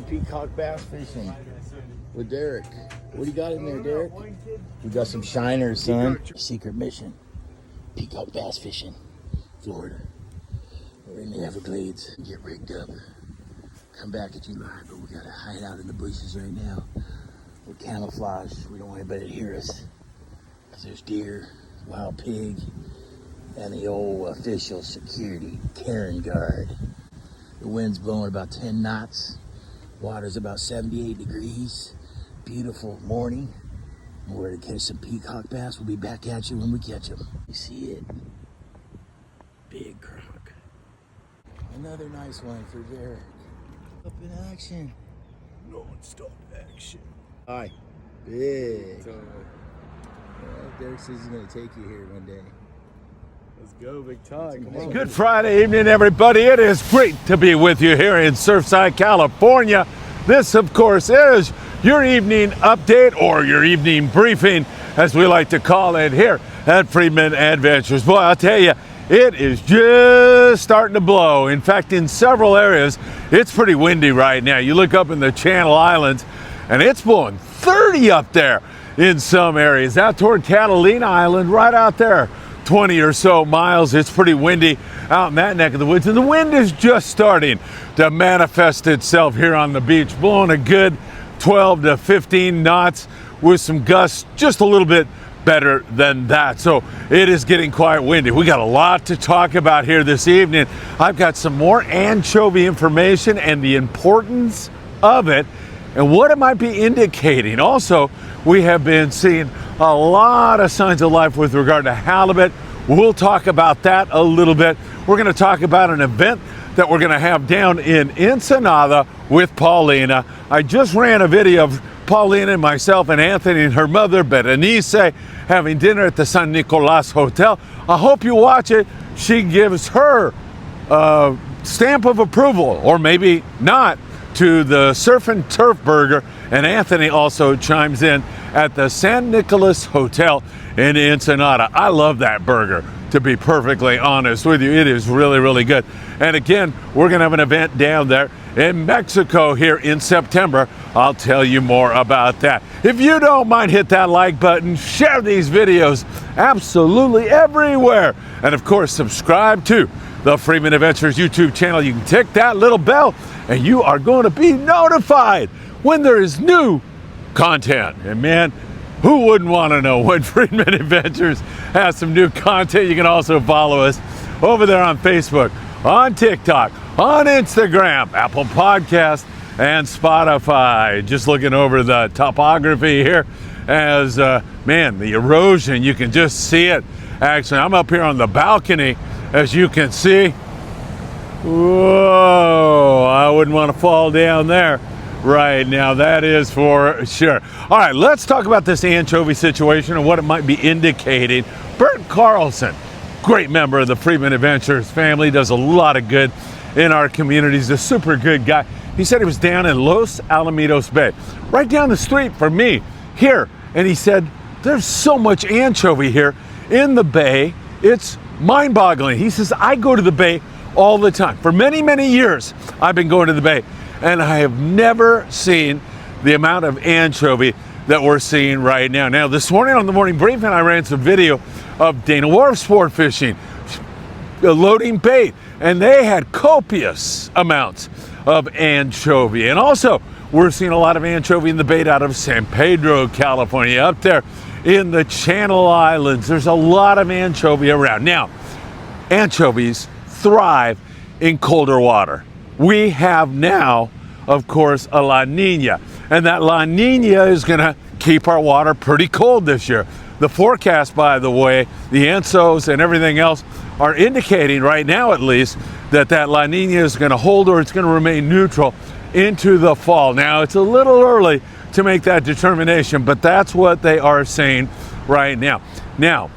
peacock bass fishing with Derek. What do you got in there, Derek? We got some shiners, son. Secret mission. Peacock bass fishing. Florida. We're in the Everglades. Get rigged up. Come back at you live, but we gotta hide out in the bushes right now. We're camouflaged. We don't want anybody to hear us. Because there's deer, wild pig, and the old official security Karen guard. The wind's blowing about 10 knots. Water's about 78 degrees. Beautiful morning. We're to catch some peacock bass. We'll be back at you when we catch them. You see it? Big croc. Another nice one for Derek. Up in action. Non-stop action. Hi. Big. Derek says he's going to take you here one day. Let's go, Big Todd. Come on. Good Friday evening, everybody. It is great to be with you here in Surfside, California. This, of course, is your evening update or your evening briefing, as we like to call it here at Freedman Adventures. Boy, I'll tell you, it is just starting to blow. In fact, in several areas, it's pretty windy right now. You look up in the Channel Islands, and it's blowing 30 up there in some areas. Out toward Catalina Island, right out there. 20 or so miles. It's pretty windy out in that neck of the woods, and the wind is just starting to manifest itself here on the beach, blowing a good 12 to 15 knots with some gusts just a little bit better than that. So it is getting quite windy. We got a lot to talk about here this evening. I've got some more anchovy information and the importance of it and what it might be indicating. Also, we have been seeing a lot of signs of life with regard to halibut. We'll talk about that a little bit. We're going to talk about an event that we're going to have down in Ensenada with Paulina. I just ran a video of Paulina and myself and Anthony and her mother, Berenice, having dinner at the San Nicolas Hotel. I hope you watch it. She gives her stamp of approval, or maybe not, to the Surf and Turf Burger, and Anthony also chimes in at the San Nicolas Hotel in Ensenada. I love that burger, to be perfectly honest with you. It is really, really good. And again, we're going to have an event down there in Mexico here in September. I'll tell you more about that. If you don't mind, hit that like button, share these videos absolutely everywhere, and of course, subscribe to the Freedman Adventures YouTube channel. You can tick that little bell, and you are going to be notified when there is new content. And man, who wouldn't want to know when Freedman Adventures has some new content? You can also follow us over there on Facebook, on TikTok, on Instagram, Apple Podcasts, and Spotify. Just looking over the topography here as, man, the erosion, you can just see it. Actually, I'm up here on the balcony, as you can see. Whoa, I wouldn't want to fall down there right now, that is for sure. All right, let's talk about this anchovy situation and what it might be indicating. Bert Carlson, great member of the Freedman Adventures family, does a lot of good in our community. He's a super good guy. He said he was down in Los Alamitos Bay, right down the street from me here, and he said there's so much anchovy here in the bay, it's mind-boggling. He says, I go to the bay all the time. For many, many years, I've been going to the bay, and I have never seen the amount of anchovy that we're seeing right now. Now, this morning on the morning briefing, I ran some video of Dana Wharf sport fishing, loading bait, and they had copious amounts of anchovy. And also, we're seeing a lot of anchovy in the bait out of San Pedro, California, up there in the Channel Islands. There's a lot of anchovy around. Now, anchovies thrive in colder water. We have now, of course, a La Nina, and that La Nina is going to keep our water pretty cold this year. The forecast, by the way, the ENSOs and everything else are indicating right now, at least, that La Nina is going to hold, or it's going to remain neutral into the fall. Now, it's a little early to make that determination, but that's what they are saying right now. Now,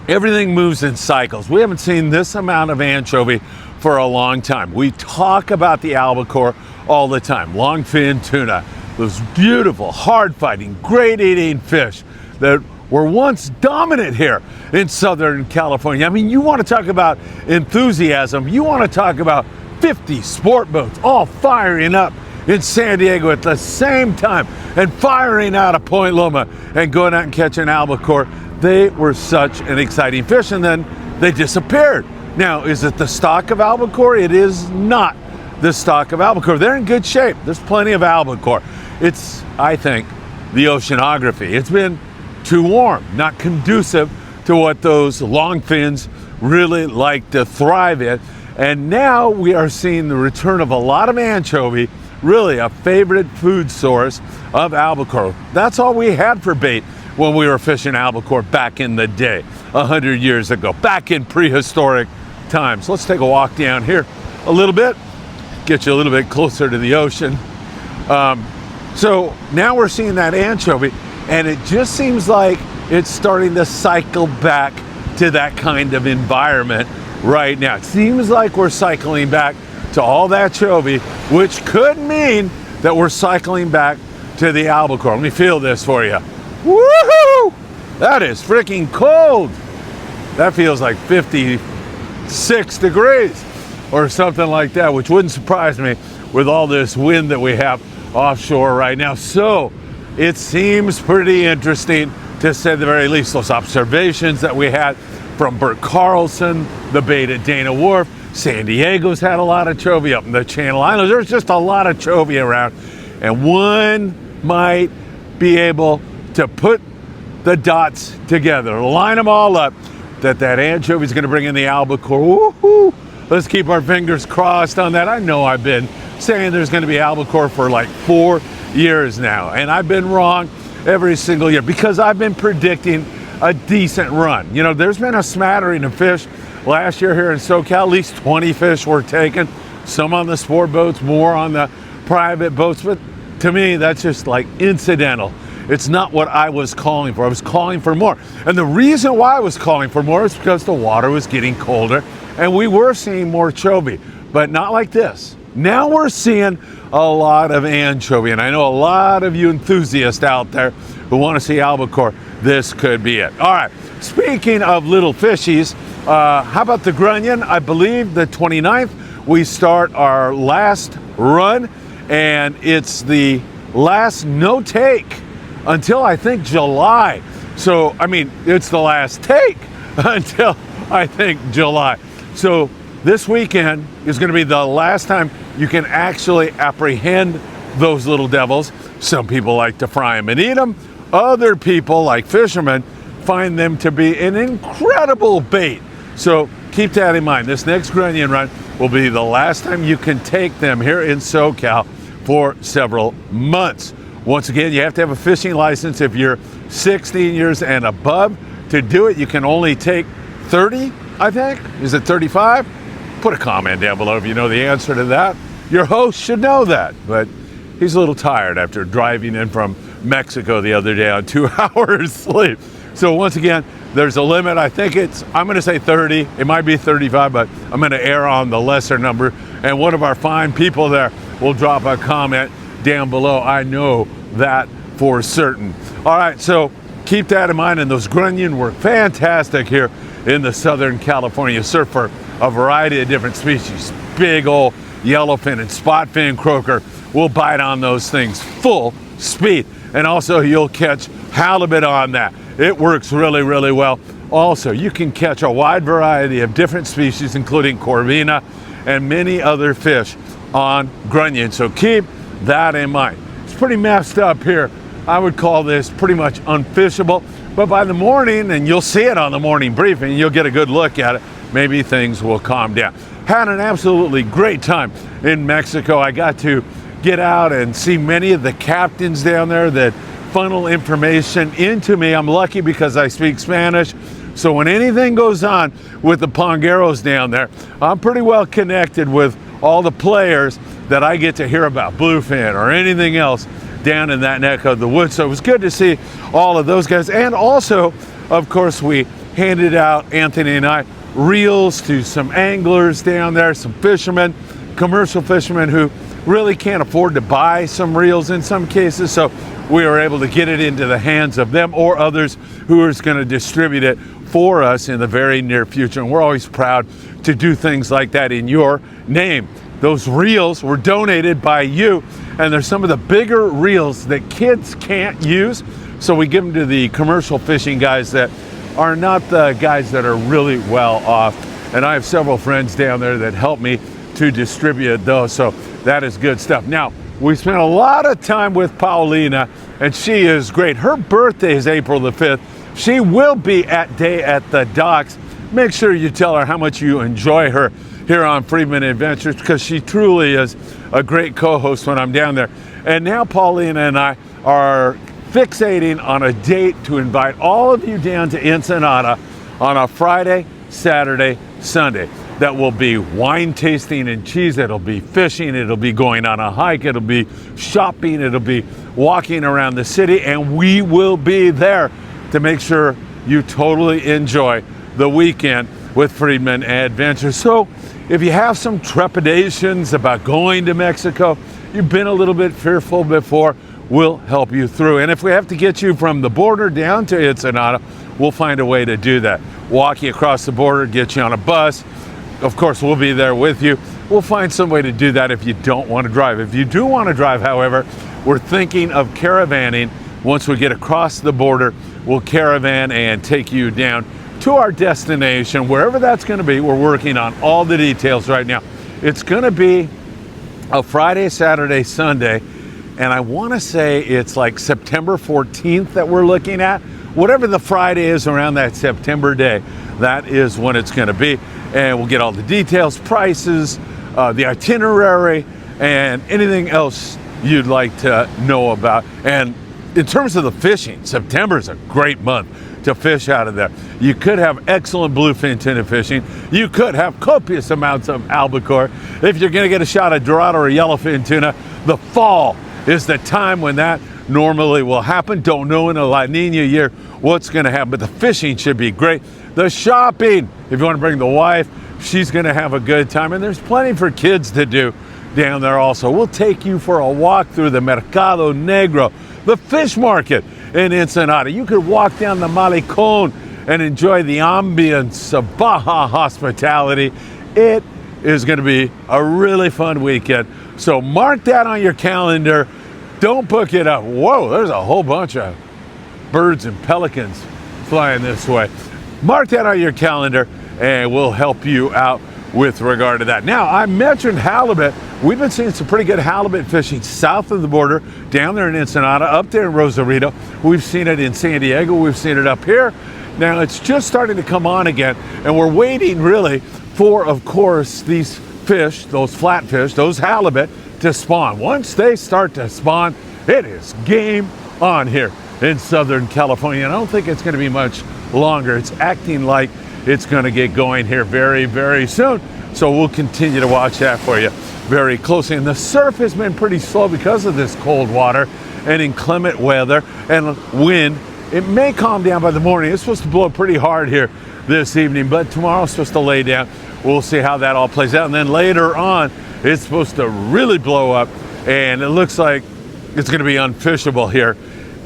everything moves in cycles. We haven't seen this amount of anchovy for a long time. We talk about the albacore all the time, longfin tuna, those beautiful, hard-fighting, great-eating fish that were once dominant here in Southern California. I mean, you want to talk about enthusiasm, you want to talk about 50 sport boats all firing up in San Diego at the same time and firing out of Point Loma and going out and catching albacore. They were such an exciting fish, and then they disappeared. Now, is it the stock of albacore? It is not the stock of albacore. They're in good shape. There's plenty of albacore. It's, I think, the oceanography. It's been too warm, not conducive to what those long fins really like to thrive in. And now we are seeing the return of a lot of anchovy, really a favorite food source of albacore. That's all we had for bait when we were fishing albacore back in the day, 100 years ago, back in prehistoric times. Let's take a walk down here a little bit, get you a little bit closer to the ocean. So now we're seeing that anchovy, and it just seems like it's starting to cycle back to that kind of environment right now. It seems like we're cycling back to all that anchovy, which could mean that we're cycling back to the albacore. Let me feel this for you. Woohoo! That is freaking cold. That feels like 56 degrees or something like that, which wouldn't surprise me with all this wind that we have offshore right now. So it seems pretty interesting, to say the very least. Those observations that we had from Bert Carlson, the bait at Dana Wharf, San Diego's had a lot of chovy up in the Channel Islands. There's just a lot of chovy around, and one might be able to put the dots together, line them all up, that anchovy is going to bring in the albacore. Woohoo! Let's keep our fingers crossed on that. I know I've been saying there's going to be albacore for like 4 years now, and I've been wrong every single year because I've been predicting a decent run. You know, there's been a smattering of fish last year here in SoCal. At least 20 fish were taken, some on the sport boats, more on the private boats, but to me that's just like incidental. It's not what I was calling for. I was calling for more, and the reason why I was calling for more is because the water was getting colder and we were seeing more chovy, but not like this. Now we're seeing a lot of anchovy, and I know a lot of you enthusiasts out there who want to see albacore. This could be it. All right, speaking of little fishies, how about the Grunion? I believe the 29th we start our last run, and it's the last no take until I think July. So, I mean, it's the last take until I think July. So this weekend is going to be the last time you can actually apprehend those little devils. Some people like to fry them and eat them. Other people, like fishermen, find them to be an incredible bait. So keep that in mind. This next Grunion run will be the last time you can take them here in SoCal for several months. Once again, you have to have a fishing license if you're 16 years and above. To do it, you can only take 30, I think. Is it 35? Put a comment down below if you know the answer to that. Your host should know that, but he's a little tired after driving in from Mexico the other day on 2 hours sleep. So once again, there's a limit. I think I'm going to say 30. It might be 35, but I'm going to err on the lesser number. And one of our fine people there will drop a comment down below. I know that for certain. All right, so keep that in mind. And those Grunion were fantastic here in the Southern California surf for a variety of different species. Big old yellowfin and spotfin croaker will bite on those things full speed. And also you'll catch halibut on that. It works really, really well. Also, you can catch a wide variety of different species, including corvina and many other fish on Grunion. So keep that in mind. It's pretty messed up here. I would call this pretty much unfishable, but by the morning, and you'll see it on the morning briefing, you'll get a good look at it, maybe things will calm down. Had an absolutely great time in Mexico. I got to get out and see many of the captains down there that funnel information into me. I'm lucky because I speak Spanish, so when anything goes on with the pongueros down there, I'm pretty well connected with all the players that I get to hear about, bluefin or anything else down in that neck of the woods. So it was good to see all of those guys. And also, of course, we handed out, Anthony and I, reels to some anglers down there, some fishermen, commercial fishermen who really can't afford to buy some reels in some cases. So we were able to get it into the hands of them or others who are going to distribute it for us in the very near future. And we're always proud to do things like that in your name. Those reels were donated by you, and there's some of the bigger reels that kids can't use, so we give them to the commercial fishing guys that are not the guys that are really well off. And I have several friends down there that help me to distribute those, so that is good stuff. Now, we spent a lot of time with Paulina, and she is great. Her birthday is April the 5th. She will be at Day at the Docks. Make sure you tell her how much you enjoy her here on Freedman Adventures, because she truly is a great co-host when I'm down there. And now Paulina and I are fixating on a date to invite all of you down to Ensenada on a Friday, Saturday, Sunday. That will be wine tasting and cheese. It'll be fishing. It'll be going on a hike. It'll be shopping. It'll be walking around the city. And we will be there to make sure you totally enjoy the weekend with Freedman Adventures. So if you have some trepidations about going to Mexico, you've been a little bit fearful before, we'll help you through. And if we have to get you from the border down to Ensenada, we'll find a way to do that. Walk you across the border, get you on a bus. Of course, we'll be there with you. We'll find some way to do that if you don't want to drive. If you do want to drive, however, we're thinking of caravanning. Once we get across the border, we'll caravan and take you down to our destination, wherever that's going to be. We're working on all the details right now. It's going to be a Friday, Saturday, Sunday, and I want to say it's like September 14th that we're looking at. Whatever the Friday is around that September day, that is when it's going to be. And we'll get all the details, prices, the itinerary, and anything else you'd like to know about. And in terms of the fishing, September is a great month to fish out of there. You could have excellent bluefin tuna fishing. You could have copious amounts of albacore. If you're going to get a shot of dorado or yellowfin tuna, the fall is the time when that normally will happen. Don't know in a La Nina year what's going to happen, but the fishing should be great. The shopping, if you want to bring the wife, she's going to have a good time. And there's plenty for kids to do down there also. We'll take you for a walk through the Mercado Negro, the fish market in Ensenada. You could walk down the Malecón and enjoy the ambience of Baja hospitality. It is going to be a really fun weekend. So mark that on your calendar. Don't book it up. Whoa, there's a whole bunch of birds and pelicans flying this way. Mark that on your calendar and we'll help you out with regard to that. Now, I mentioned halibut. We've been seeing some pretty good halibut fishing south of the border, down there in Ensenada, up there in Rosarito. We've seen it in San Diego. We've seen it up here. Now, it's just starting to come on again, and we're waiting really for, of course, these fish, those flatfish, those halibut, to spawn. Once they start to spawn, it is game on here in Southern California. And I don't think it's going to be much longer. It's acting like it's going to get going here very, very soon. So we'll continue to watch that for you very closely. And the surf has been pretty slow because of this cold water and inclement weather and wind. It may calm down by the morning. It's supposed to blow pretty hard here this evening, but tomorrow's supposed to lay down. We'll see how that all plays out. And then later on, it's supposed to really blow up, and it looks like it's going to be unfishable here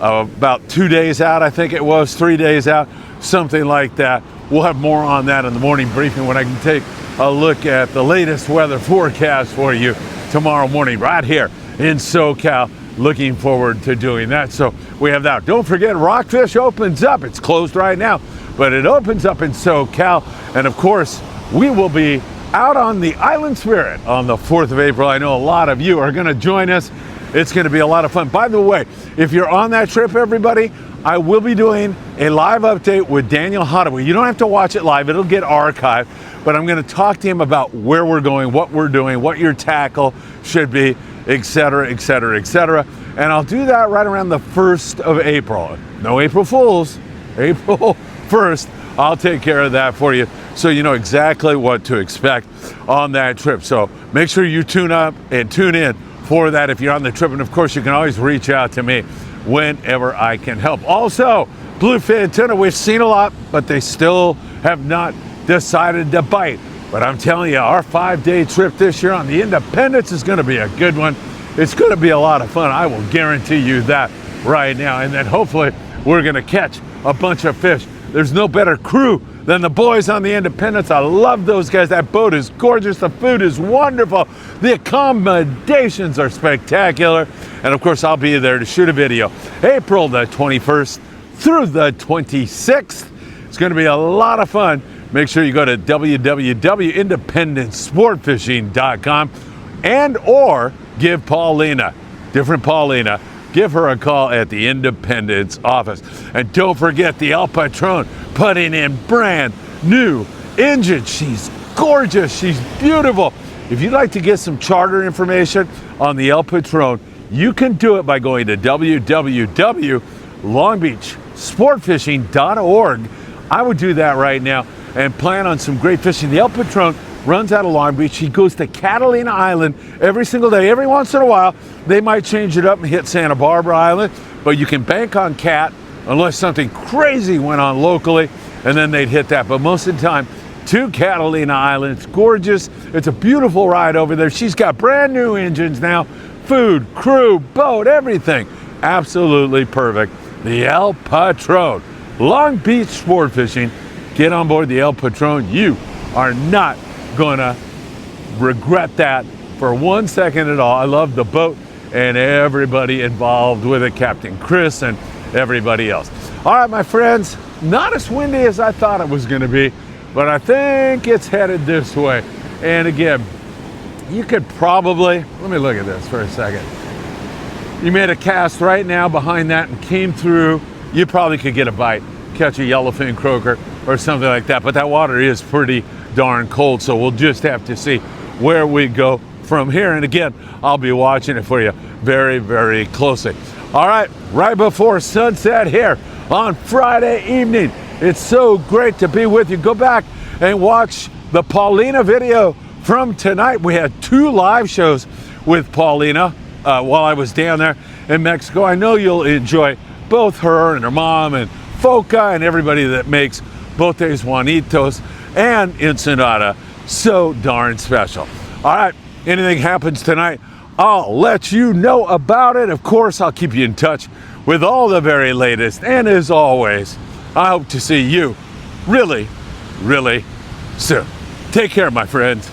about 2 days out, I think it was, 3 days out, something like that. We'll have more on that in the morning briefing when I can take a look at the latest weather forecast for you tomorrow morning right here in SoCal. Looking forward to doing that. So we have that. Don't forget, Rockfish opens up. It's closed right now, but it opens up in SoCal. And of course, we will be out on the Island Spirit on the 4th of April. I know a lot of you are going to join us. It's going to be a lot of fun. By the way, if you're on that trip, everybody, I will be doing a live update with Daniel Hadaway. You don't have to watch it live. It'll get archived, but I'm going to talk to him about where we're going, what we're doing, what your tackle should be, etc., etc., etc. And I'll do that right around the 1st of April. No April Fools. April 1st, I'll take care of that for you so you know exactly what to expect on that trip. So make sure you tune up and tune in for that if you're on the trip. And of course, you can always reach out to me whenever I can help. Also, bluefin tuna, we've seen a lot, but they still have not decided to bite. But I'm telling you, our 5-day trip this year on the Independence is going to be a good one. It's going to be a lot of fun. I will guarantee you that right now. And then hopefully we're going to catch a bunch of fish There's no better crew than the boys on the Independence. I love those guys. That boat is gorgeous. The food is wonderful. The accommodations are spectacular. And of course, I'll be there to shoot a video April the 21st through the 26th. It's going to be a lot of fun. Make sure you go to www.independencesportfishing.com and or give Paulina, different Paulina, give her a call at the Independence office. And don't forget the El Patron putting in brand new engines. She's gorgeous. She's beautiful. If you'd like to get some charter information on the El Patron, you can do it by going to www.longbeachsportfishing.org. I would do that right now and plan on some great fishing. The El Patron runs out of Long Beach. He goes to Catalina Island every single day. Every once in a while, they might change it up and hit Santa Barbara Island, but you can bank on Cat unless something crazy went on locally, and then they'd hit that. But most of the time, to Catalina Island. It's gorgeous. It's a beautiful ride over there. She's got brand new engines now, food, crew, boat, everything. Absolutely perfect. The El Patron. Long Beach Sport Fishing. Get on board the El Patron. You are not gonna regret that for 1 second at all. I love the boat and everybody involved with it, Captain Chris and everybody else. All right, my friends, not as windy as I thought it was gonna be, but I think it's headed this way. And again, you could probably, let me look at this for a second. You made a cast right now behind that and came through, you probably could get a bite, catch a yellowfin croaker or something like that, but that water is pretty darn cold, so we'll just have to see where we go from here. And again, I'll be watching it for you very, very closely. All right, right before sunset here on Friday evening. It's so great to be with you. Go back and watch the Paulina video from tonight. We had 2 live shows with Paulina while I was down there in Mexico. I know you'll enjoy both her and her mom and Foca and everybody that makes Botes Juanitos and Ensenada so darn special. All right, anything happens tonight, I'll let you know about it. Of course, I'll keep you in touch with all the very latest. And as always, I hope to see you really, really soon. Take care, my friends.